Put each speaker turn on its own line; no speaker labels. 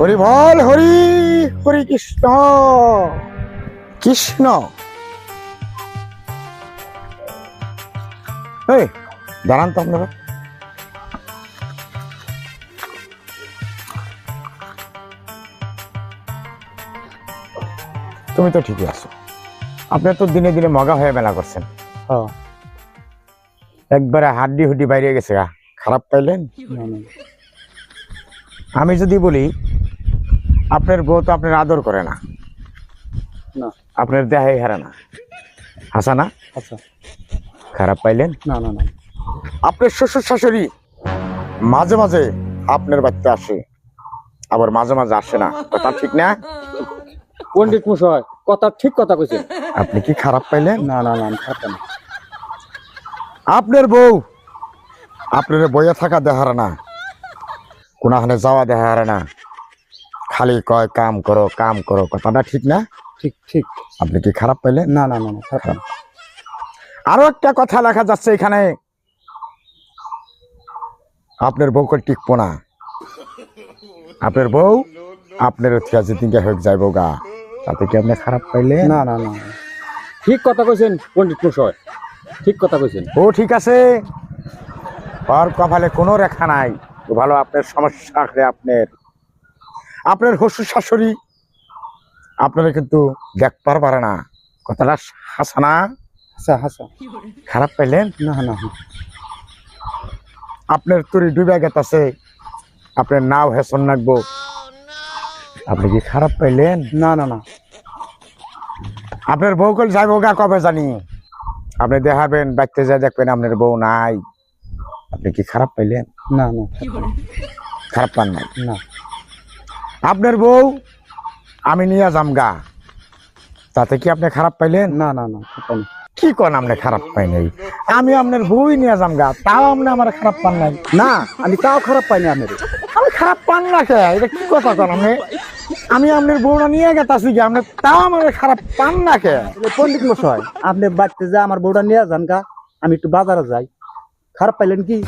হরি বল, হরি হরি কৃষ্ণ কৃষ্ণ। এই দাঁড়ান তো আপনারা। তুমি তো ঠিকই আছো, আপনি তো দিনে দিনে মগা হয়ে মেলা করছেন। একবারে হাড্ডি হুড্ডি বাইরে গেছে গা, খারাপ পাইলেন? আমি যদি বলি আপনার বউ তো আপনার আদর করে না, আপনার দেহাই হারে না, হাসা না?
আচ্ছা,
খারাপ পাইলেন?
না না না,
আপনার শ্বশুর শাশুড়ি মাঝে মাঝে আপনার বাড়িতে আসে, আবার মাঝে মাঝে আসে না, কথা ঠিক না?
পণ্ডিত মশাই কথা ঠিক কথা কইছেন।
আপনি কি খারাপ পাইলেন?
না না না, খারাপ না।
আপনার বউ আপনার বইয়ে থাকা দেহারে না, কোনখানে যাওয়া দেহারে না, খালি কয় কাম করো কাম করো, কথাটা ঠিক না?
ঠিক ঠিক।
আপনি কি খারাপ পাইলেন?
না না না না, খারাপ না।
আরো একটা কথা লেখা যাচ্ছে এখানে, আপনার বউকে টিকবো না। আপনার বউ আপনার যেদিনকে হয়ে যাইব গা, তাতে কি আপনি খারাপ পাইলেন?
না না না, ঠিক কথা কইছেন পণ্ডিত মশাই, ঠিক কথা কইছেন।
ও ঠিক আছে, ওর কপালে কোনো রেখা নাই, তো ভালো আপনার সমস্যা আছে। আপনার শ্বশুর শাশুড়ি আপনারা কিন্তু দেখতে পারে না, কথাটা হাসা না?
আচ্ছা আচ্ছা,
খারাপ পাইলেন?
না না না,
আপনার তুরি ডুবে গেছে, আপনার নাও হেসন নাকবো, আপনি কি খারাপ পাইলেন?
না না না,
আপনার বউ কল যাইব গা কবে জানি, আপনি দেখাবেন বাচ্চা যায় দেখবেন আপনার বউ নাই, আপনি কি খারাপ পাইলেন?
না না,
খারাপ পান নাই?
না।
আপনার বউ আমি নিয়ে যাম গা, তাতে কি আপনি খারাপ পাইলেন?
না না না, খারাপ না।
কি কোন আপনি খারাপ পাই নাই? আমি আপনার বউই নিয়ে যাম গা, তাও আপনি আমার খারাপ পান নাই?
না, আমি তাও খারাপ পাইনি আপনার।
আমি খারাপ পান না কে? এটা কি কথা কন আপনি? আমি আপনার বউটা নিয়ে গেতাছি কি, আপনি তাও আমার খারাপ পান না কে?
পণ্ডিত মশাই, আপনি বাড়িতে যা আমার বউটা নিয়ে যান গা, আমি একটু বাজারে যাই, খারাপ পাইলেন কি?